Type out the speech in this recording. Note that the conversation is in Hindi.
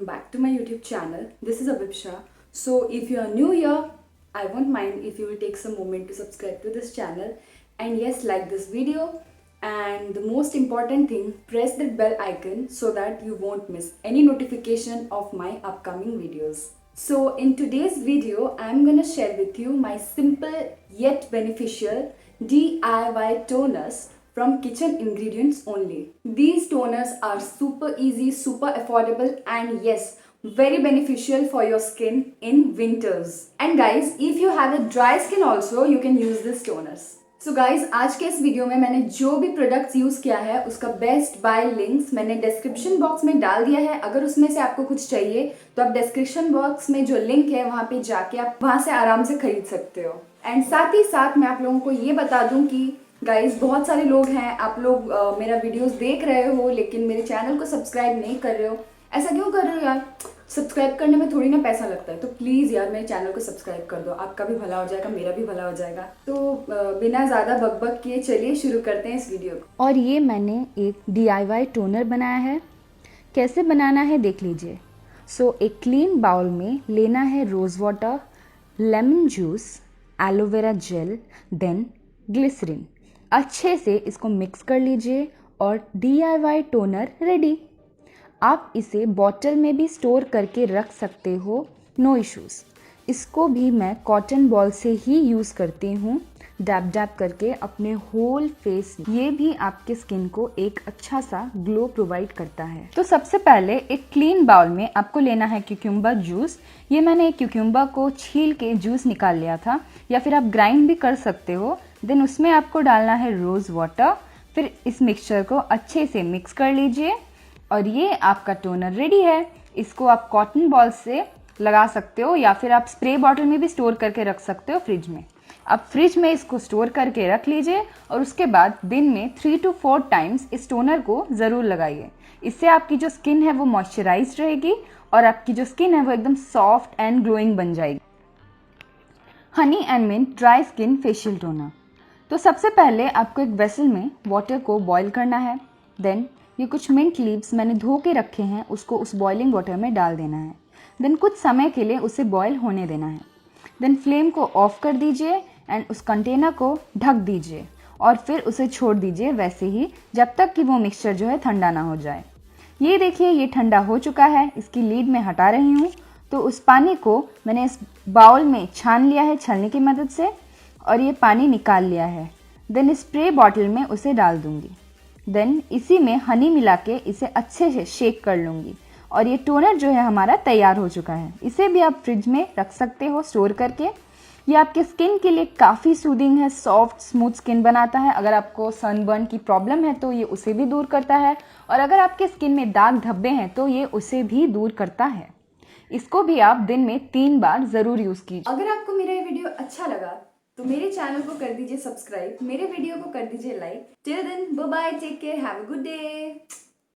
back to my YouTube channel. This is Abhipsa. So if you are new here, I won't mind if you will take some moment to subscribe to this channel, and yes, like this video, and the most important thing, press that bell icon so that you won't miss any notification of my upcoming videos. So in today's video, I'm gonna share with you my simple yet beneficial DIY toners from kitchen ingredients only. These toners are super easy, super affordable, and yes, very beneficial for your skin in winters. And guys, if you have a dry skin also, you can use these toners. So guys आज के इस वीडियो में मैंने जो भी प्रोडक्ट्स यूज़ किया है उसका बेस्ट बाय लिंक्स मैंने डिस्क्रिप्शन बॉक्स में डाल दिया है। अगर उसमें से आपको कुछ चाहिए तो आप डिस्क्रिप्शन बॉक्स में जो लिंक है वहाँ पे जाके आप वहाँ से आराम से खरीद सकते हो। एंड साथ ही साथ मैं आप लोगों को ये बता दूं कि गाइज बहुत सारे लोग हैं, आप लोग मेरा वीडियोस देख रहे हो लेकिन मेरे चैनल को सब्सक्राइब नहीं कर रहे हो। ऐसा क्यों कर रहे हो यार? सब्सक्राइब करने में थोड़ी ना पैसा लगता है, तो प्लीज़ यार मेरे चैनल को सब्सक्राइब कर दो। आपका भी भला हो जाएगा, मेरा भी भला हो जाएगा। तो बिना ज़्यादा बकबक किए चलिए शुरू करते हैं इस वीडियो को। और ये मैंने एक DIY टोनर बनाया है। कैसे बनाना है देख लीजिए। एक क्लीन बाउल में लेना है rose water, lemon juice, aloe vera gel, then glycerine. अच्छे से इसको मिक्स कर लीजिए और DIY टोनर रेडी। आप इसे बॉटल में भी स्टोर करके रख सकते हो, नो इश्यूज़। इसको भी मैं कॉटन बॉल से ही यूज़ करती हूँ, डैब डैब करके अपने होल फेस। ये भी आपके स्किन को एक अच्छा सा ग्लो प्रोवाइड करता है। तो सबसे पहले एक क्लीन बाउल में आपको लेना है क्यूक्यूम्बर जूस। ये मैंने एक क्यूक्यूम्बर को छील के जूस निकाल लिया था, या फिर आप ग्राइंड भी कर सकते हो। देन उसमें आपको डालना है रोज़ वाटर। फिर इस मिक्सचर को अच्छे से मिक्स कर लीजिए और ये आपका टोनर रेडी है। इसको आप कॉटन बॉल से लगा सकते हो या फिर आप स्प्रे बॉटल में भी स्टोर करके रख सकते हो फ्रिज में। आप फ्रिज में इसको स्टोर करके रख लीजिए और उसके बाद दिन में 3 to 4 टाइम्स इस टोनर को ज़रूर लगाइए। इससे आपकी जो स्किन है वो मॉइस्चराइज रहेगी और आपकी जो स्किन है वो एकदम सॉफ्ट एंड ग्लोइंग बन जाएगी। Honey and mint dry skin facial toner. तो सबसे पहले आपको एक वेसल में वाटर को बॉईल करना है। देन ये कुछ मिंट लीव्स मैंने धो के रखे हैं, उसको उस बॉइलिंग वाटर में डाल देना है। देन कुछ समय के लिए उसे बॉईल होने देना है। देन फ्लेम को ऑफ कर दीजिए एंड उस कंटेनर को ढक दीजिए और फिर उसे छोड़ दीजिए वैसे ही जब तक कि वो मिक्सचर जो है ठंडा ना हो जाए। ये देखिए ये ठंडा हो चुका है। इसकी लीड मैं हटा रही हूँ। तो उस पानी को मैंने इस बाउल में छान लिया है छलनी की मदद से और ये पानी निकाल लिया है। देन स्प्रे बॉटल में उसे डाल दूँगी। देन इसी में हनी मिला के इसे अच्छे से शेक कर लूँगी और ये टोनर जो है हमारा तैयार हो चुका है। इसे भी आप फ्रिज में रख सकते हो स्टोर करके। ये आपके स्किन के लिए काफ़ी सूदिंग है, सॉफ्ट स्मूथ स्किन बनाता है। अगर आपको सनबर्न की प्रॉब्लम है तो ये उसे भी दूर करता है, और अगर आपके स्किन में दाग धब्बे हैं तो ये उसे भी दूर करता है। इसको भी आप दिन में 3 बार ज़रूर यूज़ कीजिए। अगर आपको मेरा ये वीडियो अच्छा लगा तो मेरे चैनल को कर दीजिए सब्सक्राइब, मेरे वीडियो को कर दीजिए like. Till then bye bye, take care, have a good day.